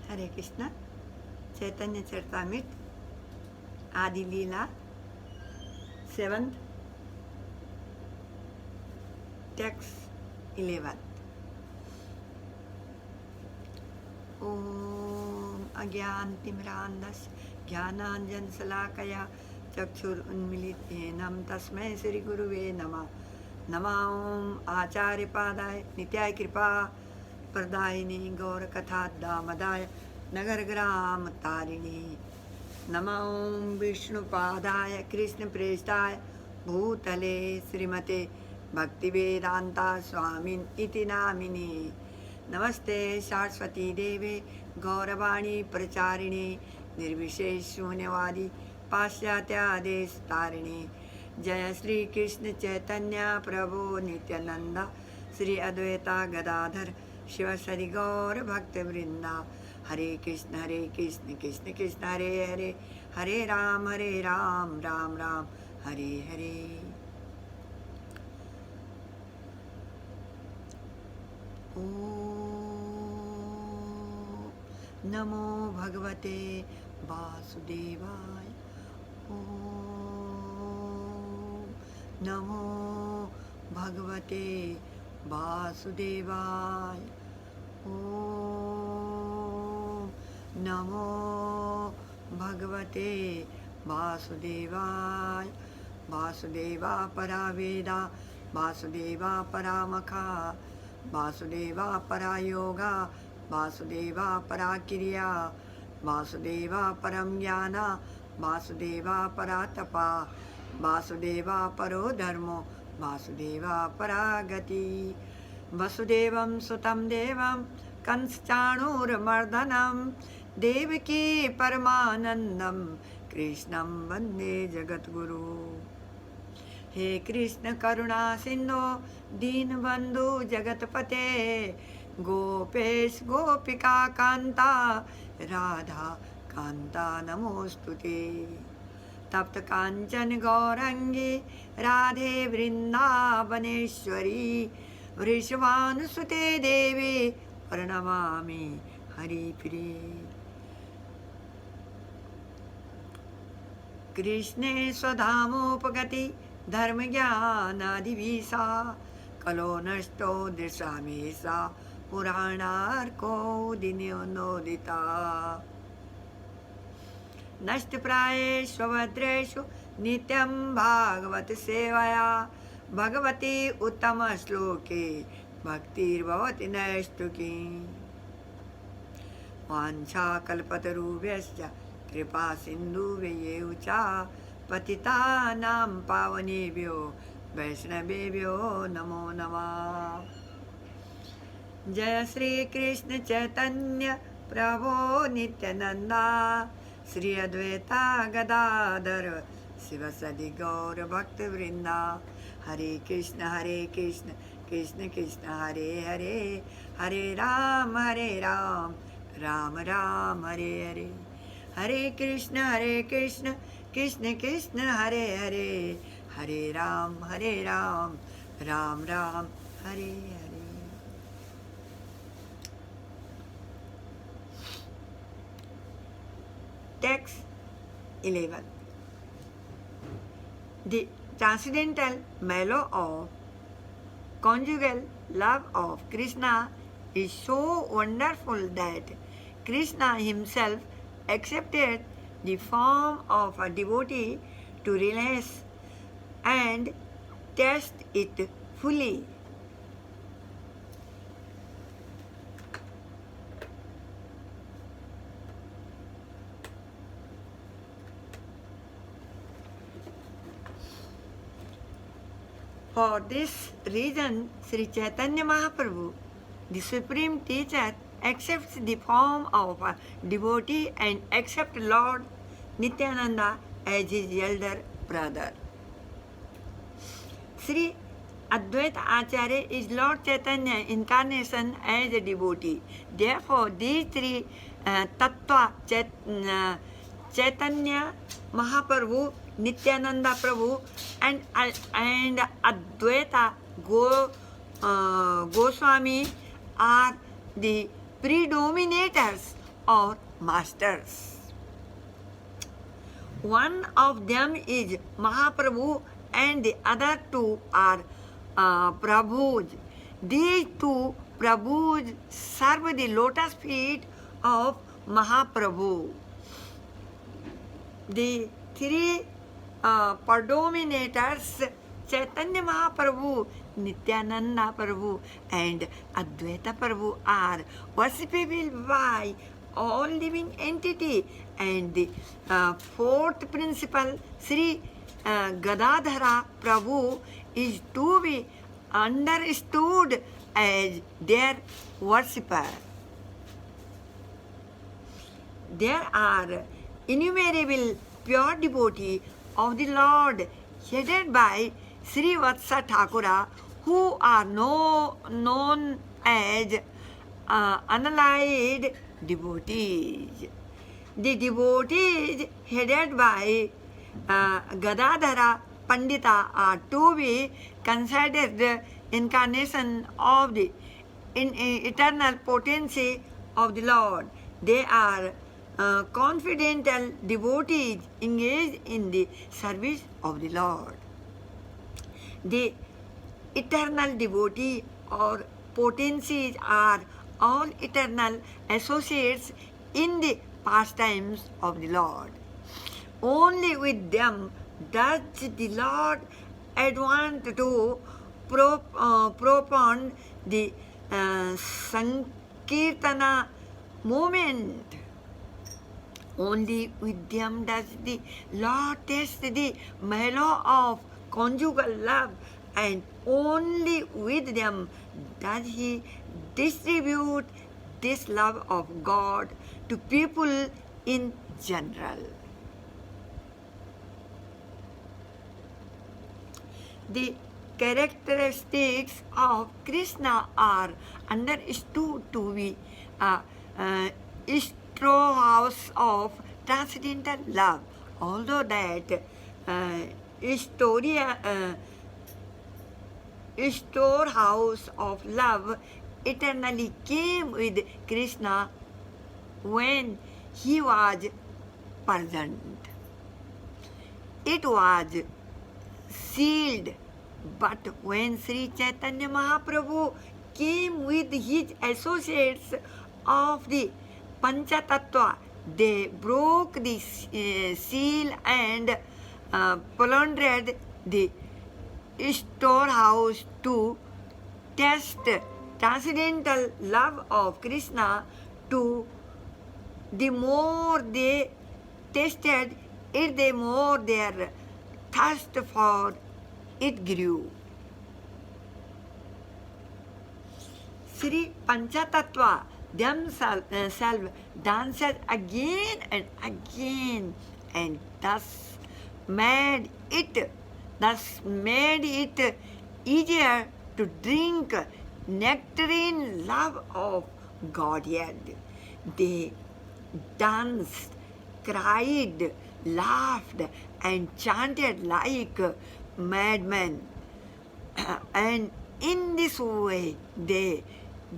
हरे कृष्ण। चैतन्य चरितामृत आदि लीला 7th text 11। ओम अज्ञानतिमिरान्धस्य ज्ञानाञ्जनशलाकया चक्षुरुन्मीलितेन तस्मै श्रीगुरुवे नमः। नमः ओम आचार्यपादाय नित्याय कृपा प्रदायिनी गौरकथा दामदाय नगरग्राम तारिणी। नमः ओम विष्णुपादाय कृष्णप्रेष्ठाय भूतले श्रीमते भक्तिवेदांता स्वामिन् इति नामिने। नमस्ते सरस्वती देवे गौरवाणी प्रचारिणे निर्विशेष शून्यवादी पाश्चात्यादेश तारिणे। जय श्री कृष्ण चैतन्य प्रभु नित्यानंदा श्री अद्वैता गदाधर शिवसरि गौर भक्त वृंदा। हरे कृष्ण कृष्ण कृष्ण हरे हरे, हरे राम राम राम हरे हरे। नमो भगवते वासुदेवाय। नमो भगवते वासुदेवाय। नमो भगवते वासुदेवाय। वासुदेवा परा वेदा वासुदेवा परामखा वासुदेवा परा योगा वासुदेवा परा क्रिया वासुदेवा परम ज्ञाना वासुदेवा परा तपा वासुदेवा परो धर्मो वासुदेवा परा गति। वसुदेवं सुतं देवं कंसचाणूरमर्दनं देवकी परमानंदं कृष्णं वंदे जगद्गुरु। हे कृष्ण करुणा सिंधो दीनबंधु जगतपते गोपेश गोपिका कांता राधा कांता नमोस्तुते। तप्त कांचन गौरंगी राधे वृंदावनेश्वरी वृषभानुसुते देवी प्रणमामि हरिप्रिये। कृष्णे स्वधामोपगति धर्म ज्ञानादिवीसा कलो नष्टो दृशामि सा पुराणार्को दिनोदिता। नष्टप्रायेषु भद्रेषु नित्यं भागवत सेवया भगवती उत्तम श्लोके भक्तिर्भवति नैष्ठुकी। वाञ्छाकल्पतरुभ्यश्च कृपा सिन्धुभ्येव च पतितानां पावनेभ्यो वैष्णवेभ्यो नमो नमः। जय श्री कृष्ण चैतन्य प्रभो नित्यानंदा श्री अद्वैता गदाधर शिवसदि गौर भक्त वृंदा। हरे कृष्ण कृष्ण कृष्ण हरे हरे, हरे राम राम राम हरे हरे। हरे कृष्ण कृष्ण कृष्ण हरे हरे, हरे Ram Ram Ram Hare Hare. Text 11. The transcendental mellow of conjugal love of Krishna is so wonderful that Krishna himself accepted the form of a devotee to realize and test it fully. For this reason, Sri Chaitanya Mahaprabhu, the Supreme Teacher, accepts the form of a devotee and accepts Lord Nityananda as his elder brother. Sri Advaita Acharya is Lord Chaitanya incarnation as a devotee. Therefore, these three Tattva Chaitanya Mahaprabhu, Nityananda Prabhu and Advaita Goswami are the predominators or masters. One of them is Mahaprabhu and the other two are Prabhus. These two Prabhus serve the lotus feet of Mahaprabhu. The three predominators, Chaitanya Mahaprabhu, Nityananda Prabhu and Advaita Prabhu, are worshipable by all living entity, and the fourth principle, Sri Gadadhara Prabhu, is to be understood as their worshipper. There are innumerable pure devotees of the Lord headed by Sri Vatsa Thakura, who are known as unallied devotees. The devotees headed by Gadadhara Pandita are to be considered incarnation of the eternal potency of the Lord. They are confidential devotees engaged in the service of the Lord. The eternal devotee or potencies are all eternal associates in the pastimes of the Lord. Only with them does the Lord advance to propound the Sankirtana movement. Only with them does the Lord taste the mellow of conjugal love, and only with them does He distribute this love of God to people in general. The characteristics of Krishna are understood to be storehouse of transcendental love, although that storehouse of love eternally came with Krishna when he was present. It was sealed, but when Sri Chaitanya Mahaprabhu came with his associates of the Panchatattva, they broke the seal and plundered the storehouse to test transcendental love of Krishna. To the more they tasted it, the more their thirst for it grew. Sri Panchatattva themselves danced again and again, and thus made it easier to drink nectarine love of Godhead. They danced, cried, laughed, and chanted like madmen. And in this way, they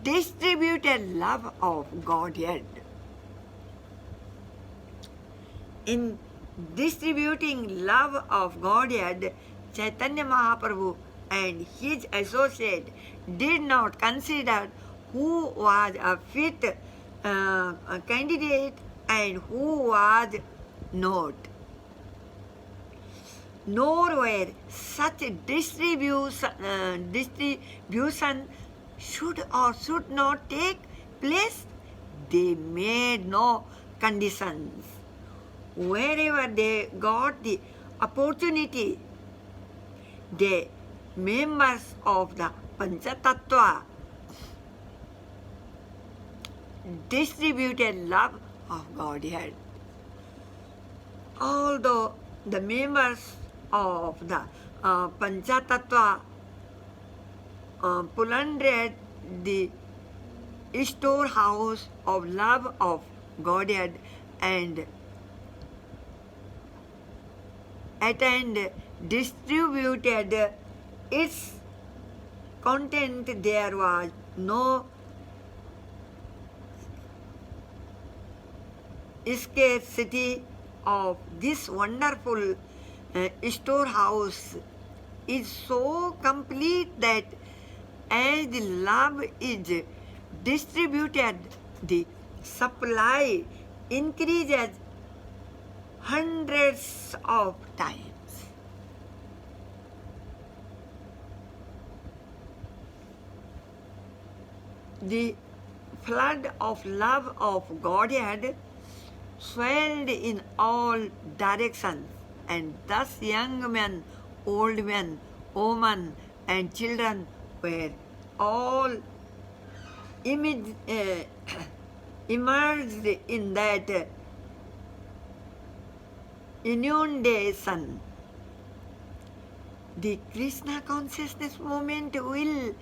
distributed love of Godhead. In distributing love of Godhead, Chaitanya Mahaprabhu and his associate did not consider who was a fit candidate and who was not. Nor where such distribution should or should not take place. They made no conditions. Wherever they got the opportunity, the members of the Panchatattva distributed love of Godhead. Although the members of the Panchatattva plundered the storehouse of love of Godhead and distributed its content, there was no scarcity of this wonderful storehouse is so complete that as the love is distributed, the supply increases hundreds of times. The flood of love of Godhead swelled in all directions, and thus young men, old men, women, and children were all immersed in that inundation. The Krishna consciousness movement will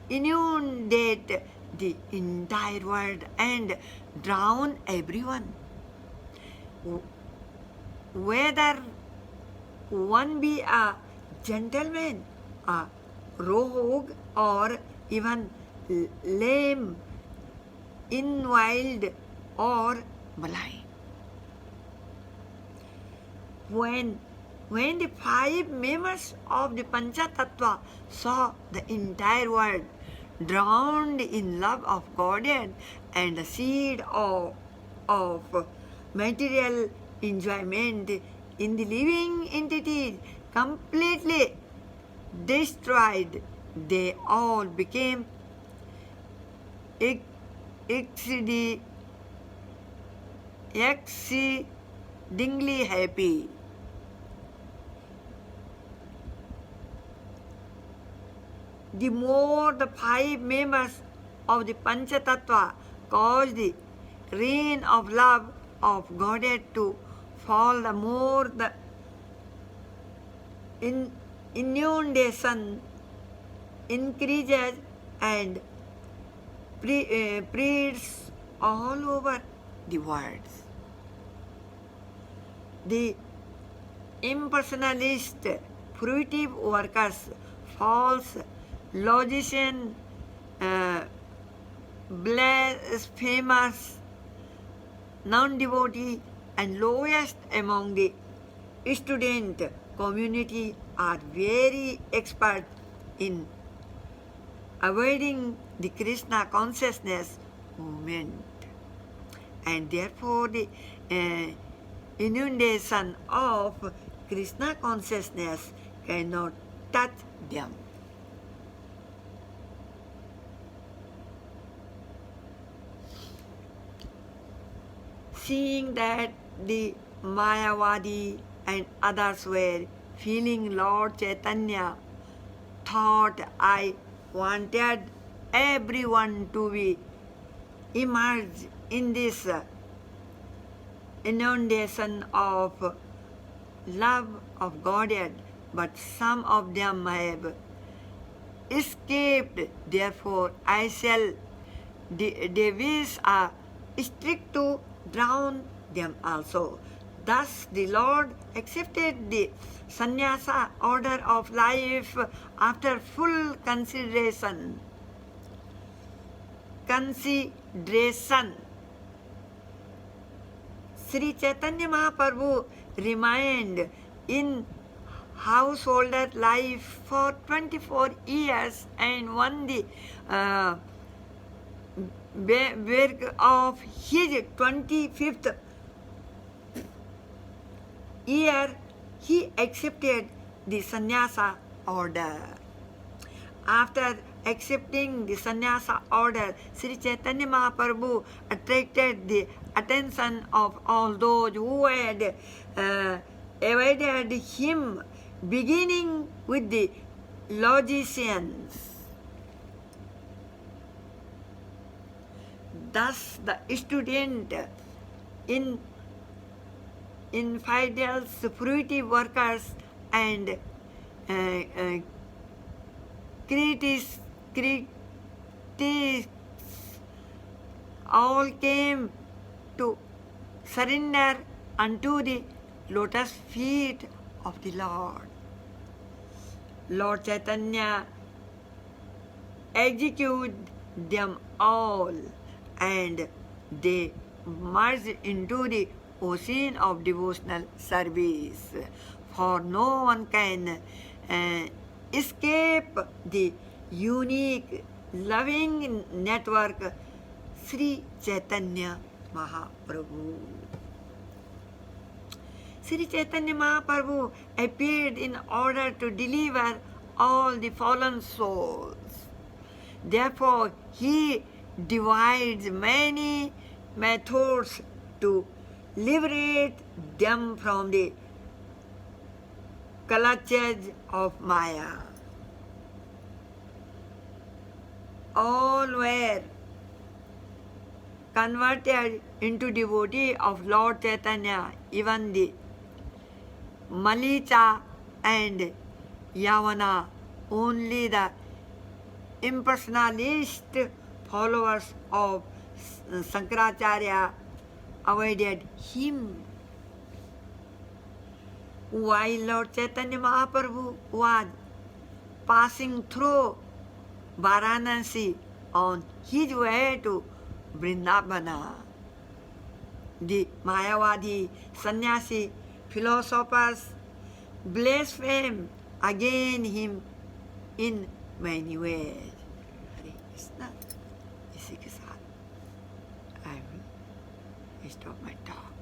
inundate the entire world and drown everyone. Whether one be a gentleman, a rogue, or even lame, invalid, or blind. When the 5 members of the Panchatattva saw the entire world drowned in love of Godhead and the seed of material enjoyment in the living entities completely destroyed, they all became exceedingly happy. The more the 5 members of the Panchatattva caused the rain of love of Godhead to fall, the more the inundation increases and spreads all over the world. The impersonalist, fruitive workers, false logician, blasphemous, non-devotee, and lowest among the student community are very expert in avoiding the Krishna consciousness movement, and therefore the inundation of Krishna consciousness cannot touch them. Seeing that the Mayavadi and others were feeling Lord Chaitanya, thought I wanted everyone to be immersed in this inundation of love of Godhead, but some of them have escaped. Therefore, I shall devise a strict to drown them also. Thus, the Lord accepted the sannyasa order of life after full consideration. Sri Chaitanya Mahaprabhu remained in householder life for 24 years and won the work of his 25th year, he accepted the sannyasa order. After accepting the sannyasa order, Sri Chaitanya Mahaprabhu attracted the attention of all those who had avoided him, beginning with the logicians. Thus, the student, infidels, fruitive workers, and critics all came to surrender unto the lotus feet of the Lord. Lord Chaitanya executed them all, and they merged into the ocean of devotional service. For no one can escape the unique, loving network Sri Chaitanya Mahaprabhu. Sri Chaitanya Mahaprabhu appeared in order to deliver all the fallen souls. Therefore, he divides many methods to liberate them from the clutches of Maya. All were converted into devotee of Lord Chaitanya, even the Malicha and Yavana. Only the impersonalist followers of Sankaracharya avoided him. While Lord Chaitanya Mahaprabhu was passing through Varanasi on his way to Vrindavana, the Mayavadi sannyasi philosophers blaspheme against him in many ways. Hare Krishna. इसी के साथ I will stop my talk.